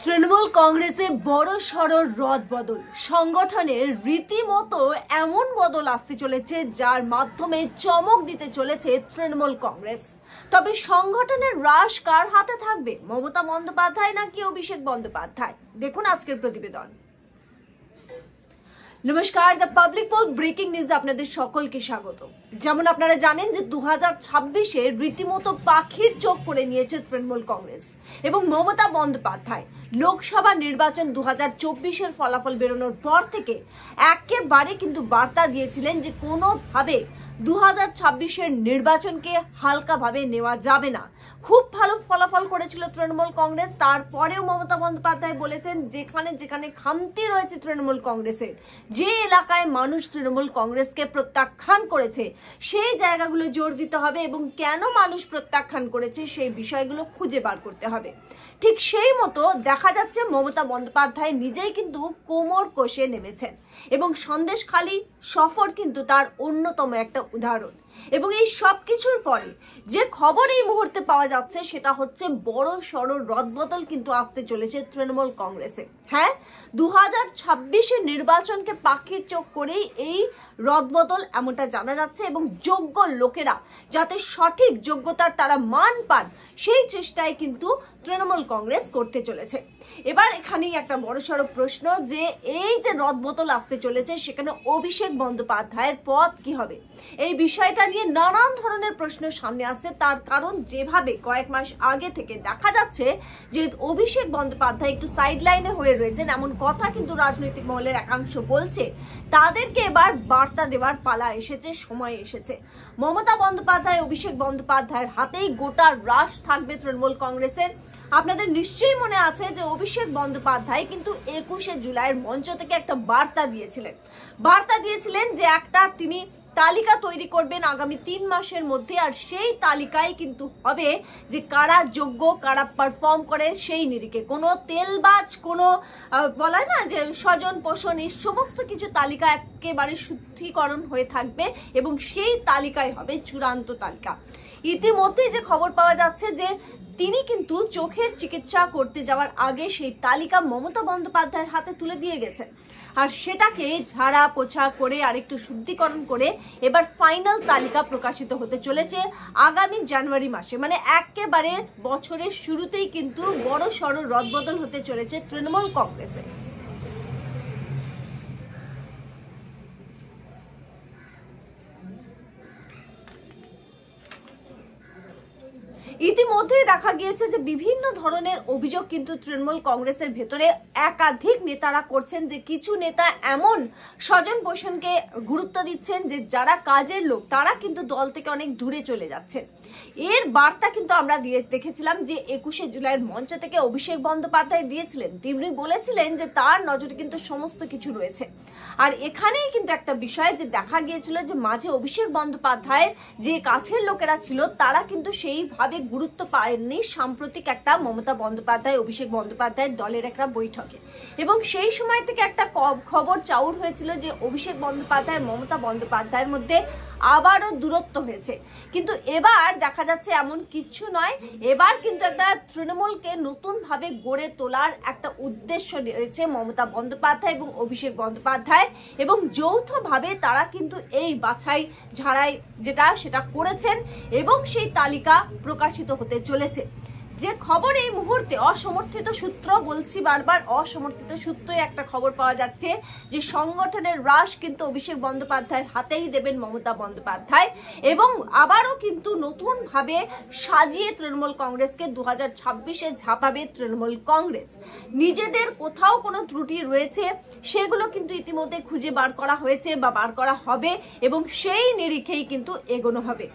তৃণমূল কংগ্রেসে বড় সড় রদবদল, সংগঠনের রীতিমতো এমন বদল আসতে চলেছে যার মাধ্যমে চমক দিতে চলেছে তৃণমূল কংগ্রেস। তবে সংগঠনের রাশ কার হাতে থাকবে, মমতা বন্দ্যোপাধ্যায় নাকি অভিষেক বন্দ্যোপাধ্যায়? দেখুন আজকের প্রতিবেদন। নমস্কার, দ্য পাবলিক পোল ব্রেকিং নিউজে আপনাদের সকলকে স্বাগত। যেমন আপনারা জানেন যে 2026-এ রীতিমতো পাখির চোখ করে নিয়েছে তৃণমূল কংগ্রেস এবং মমতা বন্দ্যোপাধ্যায় লোকসভা নির্বাচন 2024-এর ফলাফল বেরোনোর পর থেকে একেবারে কিন্তু বার্তা দিয়েছিলেন যে কোনোভাবে 2026-এর নির্বাচনকে হালকাভাবে নেওয়া যাবে না। খুব ভালো ফলাফল করেছিল তৃণমূল কংগ্রেস, তারপরেও মমতা বন্দ্যোপাধ্যায় বলেছেন যেখানে যেখানে খামতি রয়েছে তৃণমূল কংগ্রেসের, যে এলাকায় মানুষ তৃণমূল কংগ্রেসকে প্রত্যাখ্যান করেছে সেই জায়গাগুলো জোর দিতে হবে এবং কেন মানুষ প্রত্যাখ্যান করেছে সেই বিষয়গুলো খুঁজে বার করতে হবে। ঠিক সেই মতো দেখা যাচ্ছে মমতা বন্দ্যোপাধ্যায় নিজেই কিন্তু কোমর কষে নেমেছেন এবং সন্দেশখালী সফর কিন্তু তার অন্যতম একটা উদাহরণ। এবং এই সব কিছুর পরে যে খবর এই মুহূর্তে পাওয়া যাচ্ছে সেটা হচ্ছে বড় সড় রদবদল কিন্তু আসতে চলেছে তৃণমূল কংগ্রেসে। হ্যাঁ, 2026-এর নির্বাচনকে পাখির চোখ করেই এই রদবদল এমনটা জানা যাচ্ছে এবং যোগ্য লোকেরা যাতে সঠিক যোগ্যতার তারা মান পান সেই চেষ্টায় কিন্তু তৃণমূল কংগ্রেস করতে চলেছে। এবার এখানেই একটা বড়সড় প্রশ্ন যে এই যে রদবদল আসতে চলেছে সেখানে অভিষেক বন্দ্যোপাধ্যায়ের পথ কি হবে, এই বিষয়টা নিয়ে নানান ধরনের প্রশ্ন সামনে আসছে। তার কারণ যেভাবে কয়েক মাস আগে থেকে দেখা যাচ্ছে যে অভিষেক বন্দ্যোপাধ্যায় একটু সাইড লাইনে হয়ে রয়েছেন, এমন কথা কিন্তু রাজনৈতিক মহলের একাংশ বলছে। তাদেরকে এবার বার্তা দেওয়ার পালা এসেছে, সময় এসেছে। মমতা বন্দ্যোপাধ্যায় অভিষেক বন্দ্যোপাধ্যায়ের হাতেই গোটা রাশ থাকবে তৃণমূল কংগ্রেসের। আপনাদের নিশ্চয়ই মনে আছে যে অভিষেক বন্দ্যোপাধ্যায় কিন্তু 21শে জুলাইয়ের মঞ্চ থেকে একটা বার্তা দিয়েছিলেন যে একটা তিনি তালিকা তৈরি করবেন আগামী 3 মাসের মধ্যে, আর সেই তালিকায় কিন্তু হবে যে কারা যোগ্য, কারা পারফর্ম করে সেই নিরিখে কোনো তেলবাজ, কোনো বলা না যে স্বজন পোষণ, এই সমস্ত কিছু তালিকা একেবারে শুদ্ধিকরণ হয়ে থাকবে এবং সেই তালিকায় হবে চূড়ান্ত তালিকা। ইতিমধ্যে যে খবর পাওয়া যাচ্ছে যে তিনি কিন্তু চোখের চিকিৎসা করতে যাওয়ার আগে সেই তালিকা মমতা বন্দ্যোপাধ্যায়ের হাতে তুলে দিয়ে গেছেন, আর সেটাকে ঝাড়া পোছা করে আরেকটু শুদ্ধিকরণ করে এবার ফাইনাল তালিকা প্রকাশিত হতে চলেছে আগামী জানুয়ারি মাসে। মানে একেবারে বছরের শুরুতেই কিন্তু বড় সড় রদবদল হতে চলেছে তৃণমূল কংগ্রেসে। ইতিমধ্যেই দেখা গিয়েছে যে বিভিন্ন ধরনের অভিযোগ কিন্তু তৃণমূল কংগ্রেসের ভেতরে একাধিক নেতারা করছেন যে কিছু নেতা এমন স্বজন পোষণকে গুরুত্ব দিচ্ছেন যে যারা কাজের লোক তারা কিন্তু দল থেকে অনেক দূরে চলে যাচ্ছেন। এর বার্তা কিন্তু আমরা দেখেছিলাম যে 21শে জুলাইয়ের মঞ্চ থেকে অভিষেক বন্দ্যোপাধ্যায় দিয়েছিলেন। তিনি বলেছিলেন যে তার নজরে কিন্তু সমস্ত কিছু রয়েছে। আর এখানেই কিন্তু একটা বিষয় যে দেখা গিয়েছিল যে মাঝে অভিষেক বন্দ্যোপাধ্যায়ের যে কাছের লোকেরা ছিল তারা কিন্তু সেইভাবে গুরুত্ব পায়নি সাম্প্রতিক একটা মমতা বন্দ্যোপাধ্যায় অভিষেক বন্দ্যোপাধ্যায়ের দলের একটা বৈঠকে, এবং সেই সময় থেকে একটা খবর চাউর হয়েছিল যে অভিষেক বন্দ্যোপাধ্যায় মমতা বন্দ্যোপাধ্যায়ের মধ্যে আবারও দূরত্ব হয়েছে। কিন্তু এবার দেখা যাচ্ছে এমন কিছু নয়, এবার কিন্তু একটা তৃণমূলকে নতুন ভাবে গড়ে তোলার একটা উদ্দেশ্য রয়েছে মমতা বন্দ্যোপাধ্যায় এবং অভিষেক বন্দ্যোপাধ্যায়, এবং যৌথভাবে তারা কিন্তু এই বাছাই ঝাড়াই সেটা করেছেন এবং সেই তালিকা প্রকাশিত হতে চলেছে। যে খবর এই মুহূর্তে অসমর্থিত সূত্র, বলছি বারবার অসমর্থিত সূত্রে একটা খবর পাওয়া যাচ্ছে যে সংগঠনের রাশ কিন্তু অভিষেক বন্দ্যোপাধ্যায়ের হাতেই দেবেন মমতা বন্দ্যোপাধ্যায় এবং আবারও কিন্তু নতুন ভাবে সাজিয়ে তৃণমূল কংগ্রেসকে 2026-এ ঝাঁপাবে তৃণমূল কংগ্রেস। নিজেদের কোথাও কোনো ত্রুটি রয়েছে সেগুলো কিন্তু ইতিমধ্যে খুঁজে বার করা হয়েছে বা বার করা হবে এবং সেই নিরিখেই কিন্তু এগোনো হবে।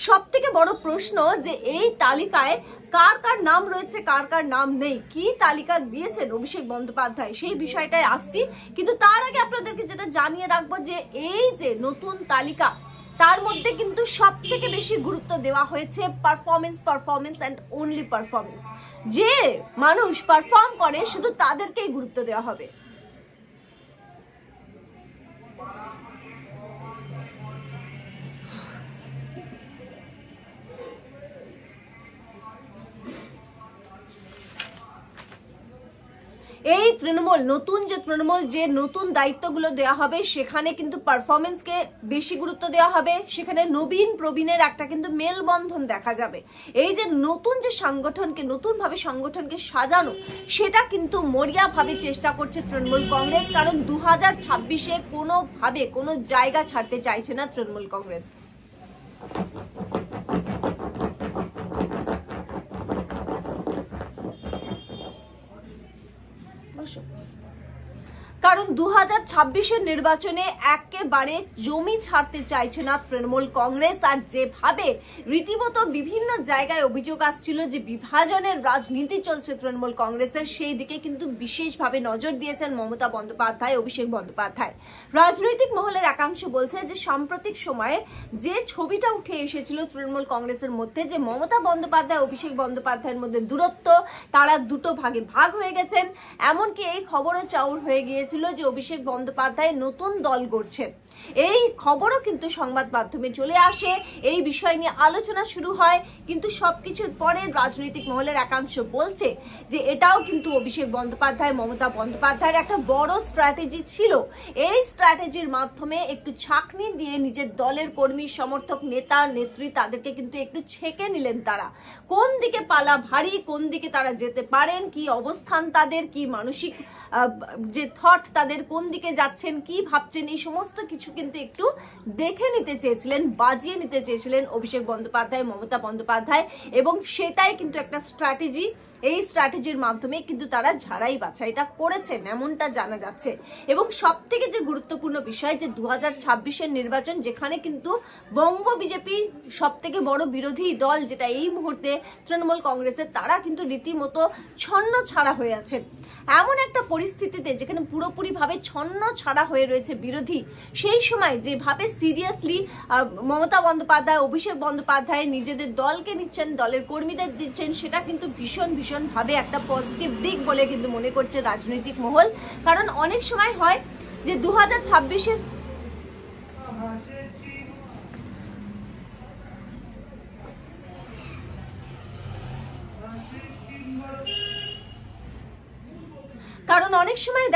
সব থেকে বড় প্রশ্ন যে এই তালিকায় কার কার নাম রয়েছে, কার কার নাম নেই, কি তালিকা দিয়েছেন অভিষেক বন্দ্যোপাধ্যায় সেই বিষয়টাই আসছি। কিন্তু তার আগে আপনাদেরকে যেটা জানিয়ে রাখবো যে এই যে নতুন তালিকা তার মধ্যে কিন্তু সব থেকে বেশি গুরুত্ব দেওয়া হয়েছে পারফরমেন্স অ্যান্ড অনলি পারফরমেন্স। যে মানুষ পারফর্ম করে শুধু তাদেরকেই গুরুত্ব দেওয়া হবে। এই তৃণমূল যে নতুন দায়িত্বগুলো দেওয়া হবে সেখানে কিন্তু পারফরমেন্সকে বেশি গুরুত্ব দেওয়া হবে, সেখানে নবীন প্রবীণের একটা কিন্তু মেলবন্ধন দেখা যাবে। এই যে নতুন যে নতুনভাবে সংগঠনকে সাজানো, সেটা কিন্তু মরিয়াভাবে চেষ্টা করছে তৃণমূল কংগ্রেস, কারণ 2026-এ কোনোভাবে কোনো জায়গা ছাড়তে চাইছে না তৃণমূল কংগ্রেস। কারণ 2026-এর নির্বাচনে একেবারে জমি ছাড়তে চাইছে না তৃণমূল কংগ্রেস। আর যেভাবে রীতিমতো বিভিন্ন জায়গায় অভিযোগ আসছিল যে বিভাজনের রাজনীতি চলছে তৃণমূল কংগ্রেসের, সেই দিকে কিন্তু বিশেষভাবে নজর দিয়েছেন মমতা বন্দ্যোপাধ্যায়, অভিষেক বন্দ্যোপাধ্যায়। রাজনৈতিক মহলের একাংশ বলছে যে সাম্প্রতিক সময়ে যে ছবিটা উঠে এসেছিল তৃণমূল কংগ্রেসের মধ্যে, যে মমতা বন্দ্যোপাধ্যায় অভিষেক বন্দ্যোপাধ্যায়ের মধ্যে দূরত্ব, তারা দুটো ভাগে ভাগ হয়ে গেছেন। এমনকি এই খবরও চাউর হয়ে গিয়েছিল যে অভিষেক বন্দ্যোপাধ্যায় নতুন দল গড়ছেন। এই খবরও কিন্তু সংবাদ মাধ্যমে চলে আসে, এই বিষয় নিয়ে আলোচনা শুরু হয়। কিন্তু সবকিছুর পরে রাজনৈতিক মহলের একাংশ বলছে যে এটাও কিন্তু অভিষেক বন্দ্যোপাধ্যায়, মমতা বন্দ্যোপাধ্যায়ের একটা বড় স্ট্র্যাটেজি ছিল। এই স্ট্র্যাটেজির মাধ্যমে একটু ছাঁকনি দিয়ে নিজের দলের কর্মী, সমর্থক, নেতা, নেত্রী তাদেরকে কিন্তু একটু ছেঁকে নিলেন। তারা কোন দিকে পালা ভারী, কোন দিকে তারা যেতে পারেন, কি অবস্থান তাদের, কি মানসিক যে থট তাদের, কোন দিকে যাচ্ছেন, কি ভাবছেন, এই সমস্ত কিছু কিন্তু একটু দেখে নিতে চেয়েছিলেন, বাজিয়ে নিতে চেয়েছিলেন অভিষেক বন্দ্যোপাধ্যায়, মমতা বন্দ্যোপাধ্যায়। এবং সেটাই কিন্তু একটা স্ট্র্যাটেজি। এই স্ট্র্যাটেজির মাধ্যমে কিন্তু তারা ঝাড়াই বাছাইটা করেছেন এমনটা জানা যাচ্ছে। এবং সব থেকে যে গুরুত্বপূর্ণ বিষয় যে 2026-এর নির্বাচন, যেখানে কিন্তু বঙ্গ বিজেপি সব থেকে বড় বিরোধী দল, যেটা এই মুহূর্তে তৃণমূল কংগ্রেসের, তারা কিন্তু রীতিমতো ছন্ন ছাড়া হয়ে আছেন। এমন একটা পরিস্থিতিতে যেখানে পুরোপুরি ভাবে ছন্ন ছাড়া হয়ে রয়েছে বিরোধী, সেই সময় যেভাবে সিরিয়াসলি মমতা বন্দ্যোপাধ্যায়, অভিষেক বন্দ্যোপাধ্যায় নিজেদের দলকে নিচ্ছেন, দলের কর্মীদের দিচ্ছেন, সেটা কিন্তু ভীষণ ভাবে একটা পজিটিভ দিক বলে কিন্তু মনে করছে রাজনৈতিক মহল। কারণ অনেক সময় হয় যে 2026-এর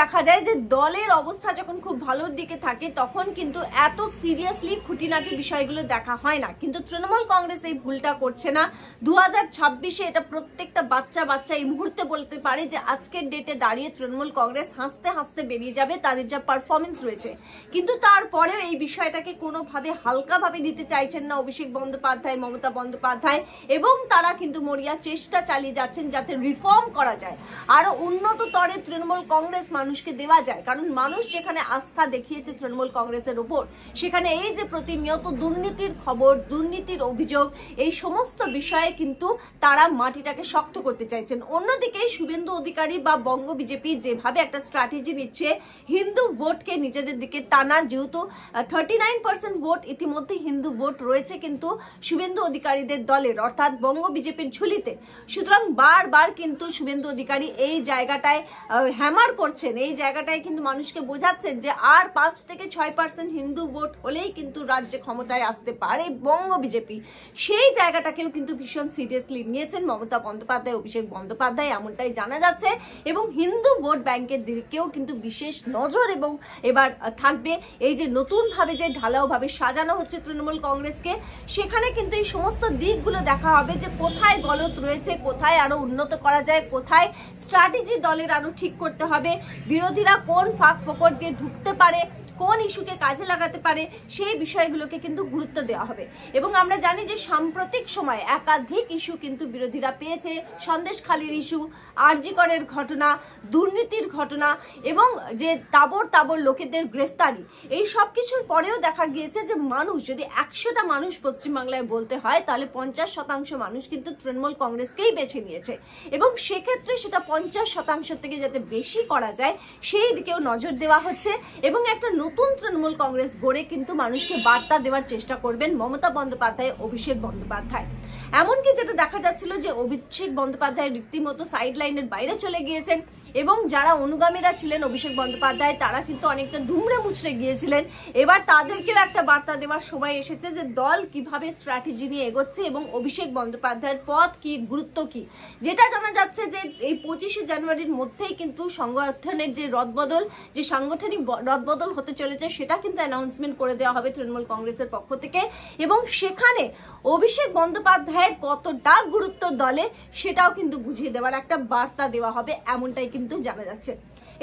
দেখা যায় যে দলের অবস্থা যখন খুব ভালোর দিকে থাকে তখন কিন্তু এত সিরিয়াসলি খুঁটিনাটি বিষয়গুলো দেখা হয় না। কিন্তু তৃণমূল কংগ্রেস এই ভুলটা করছে না। 2026-এ এটা প্রত্যেকটা বাচ্চা এই মুহূর্তে বলতে পারে যে আজকের ডেটে দাঁড়িয়ে তৃণমূল কংগ্রেস হাসতে বেরিয়ে যাবে, তাদের যা পারফরমেন্স রয়েছে। কিন্তু তারপরেও এই বিষয়টাকে কোনোভাবে হালকাভাবে নিতে চাইছেন না অভিষেক বন্দ্যোপাধ্যায়, মমতা বন্দ্যোপাধ্যায়, এবং তারা কিন্তু মরিয়া চেষ্টা চালিয়ে যাচ্ছেন যাতে রিফর্ম করা যায়, আরো উন্নত তরে তৃণমূল কংগ্রেস মানুষকে দেওয়া যায়। কারণ মানুষ যেখানে আস্থা দেখিয়েছে তৃণমূল কংগ্রেসের উপর, সেখানে এই যে প্রতিনিয়ত দুর্নীতির খবর, দুর্নীতির অভিযোগ, এই সমস্ত বিষয়ে কিন্তু তারা মাটিটাকে শক্ত করতে চাইছেন। অন্যদিকে শুভেন্দু অধিকারী বা বঙ্গ বিজেপি যেভাবে একটা স্ট্র্যাটেজি নিচ্ছে হিন্দু ভোটকে নিজেদের দিকে টানার, যেহেতু 39% ভোট ইতিমধ্যে হিন্দু ভোট রয়েছে কিন্তু শুভেন্দু অধিকারীদের দলের, অর্থাৎ বঙ্গ বিজেপির ঝুলিতে। সুতরাং বারবার কিন্তু শুভেন্দু অধিকারী এই জায়গাটায় হ্যামার করছেন, এই জায়গাটায় কিন্তু মানুষকে বোঝাচ্ছেন যে আর 5 থেকে 6% হিন্দু ভোট হলেই কিন্তু রাজ্যে ক্ষমতায় আসতে পারে বঙ্গ বিজেপি। সেই জায়গাটাকেও কিন্তু ভীষণ সিরিয়াসলি নিয়েছেন মমতা বন্দ্যোপাধ্যায়, অভিষেক বন্দ্যোপাধ্যায়, এমনটাই জানা যাচ্ছে। এবং হিন্দু ভোট ব্যাংকের দিকেও কিন্তু বিশেষ নজর এবং এবার থাকবে। এই যে নতুন ভাবে যে ঢালাও ভাবে সাজানো হচ্ছে তৃণমূল কংগ্রেসকে, সেখানে কিন্তু এই সমস্ত দিকগুলো দেখা হবে যে কোথায় গলত রয়েছে, কোথায় আরো উন্নত করা যায়, কোথায় স্ট্র্যাটেজি দলের আরো ঠিক করতে হবে, বিরোধীরা কোন ফাঁক ফোকর দিয়ে ঢুকতে পারে, কোন ইস্যুকে কাজে লাগাতে পারে, সেই বিষয়গুলোকে কিন্তু গুরুত্ব দেওয়া হবে। এবং আমরা জানি যে সাম্প্রতিক সময় একাধিক ইস্যু কিন্তু বিরোধীরা পেয়েছে, সন্দেশখালীর ইস্যু, আরজি করের ঘটনা, দুর্নীতির ঘটনা, এবং যে তাবর লোকেদের গ্রেফতারি, এই সব কিছুর পরেও দেখা গিয়েছে যে মানুষ যদি 100টা মানুষ পশ্চিমবাংলায় বলতে হয় তাহলে 50% মানুষ কিন্তু তৃণমূল কংগ্রেসকেই বেছে নিয়েছে। এবং সেক্ষেত্রে সেটা 50% থেকে যাতে বেশি করা যায় সেই দিকেও নজর দেওয়া হচ্ছে। এবং একটা নতুন তৃণমূল কংগ্রেস গড়ে কিন্তু মানুষকে বার্তা দেওয়ার চেষ্টা করবেন মমতা বন্দ্যোপাধ্যায়, অভিষেক বন্দ্যোপাধ্যায়। এমনকি যেটা দেখা যাচ্ছিল যে অভিষেক বন্দ্যোপাধ্যায় রীতিমতো সাইড লাইনের বাইরে চলে গিয়েছেন, এবং যারা অনুগামীরা ছিলেন অভিষেক বন্দ্যোপাধ্যায় তারা কিন্তু অনেকটা দুমড়ে মুচড়ে গিয়েছিলেন। এবার তাদেরকেও একটা বার্তা দেওয়ার সময় এসেছে যে দল কিভাবে স্ট্র্যাটেজি নিয়ে এগোচ্ছে এবং অভিষেক বন্দ্যোপাধ্যায়ের পথ কি, গুরুত্ব কি। যেটা জানা যাচ্ছে যে এই 25শে জানুয়ারির মধ্যেই কিন্তু সংগঠনের যে রদবদল, যে সাংগঠনিক রদবদল হতে চলেছে সেটা কিন্তু অ্যানাউন্সমেন্ট করে দেওয়া হবে তৃণমূল কংগ্রেসের পক্ষ থেকে, এবং সেখানে অভিষেক বন্দ্যোপাধ্যায়ের কতটা গুরুত্ব দলে সেটাও কিন্তু বুঝিয়ে দেওয়ার একটা বার্তা দেওয়া হবে, এমনটাই কিন্তু জানা যাচ্ছে।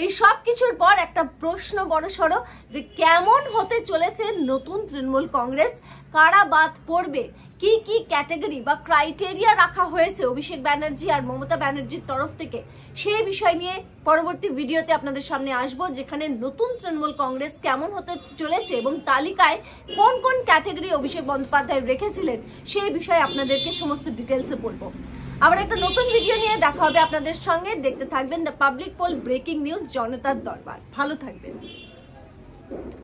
এই সব কিছুর পর একটা প্রশ্ন বড়সড় যে কেমন হতে চলেছে নতুন তৃণমূল কংগ্রেস, কারা বাদ পড়বে, কি কি ক্যাটাগরি বা ক্রাইটেরিয়া রাখা হয়েছে অভিষেক ব্যানার্জি আর মমতা ব্যানার্জির তরফ থেকে, সেই বিষয় নিয়ে পরবর্তী ভিডিওতে আপনাদের সামনে আসবো, যেখানে নতুন তৃণমূল কংগ্রেস কেমন হতে চলেছে এবং তালিকায় কোন কোন ক্যাটাগরি অভিষেক বন্দ্যোপাধ্যায় রেখেছিলেন সেই বিষয়ে আপনাদেরকে সমস্ত ডিটেলসে বলবো। আবার একটা নতুন ভিডিও নিয়ে দেখা হবে আপনাদের সঙ্গে। দেখতে থাকবেন the public pole breaking news, জনতার দরবার। ভালো থাকবেন।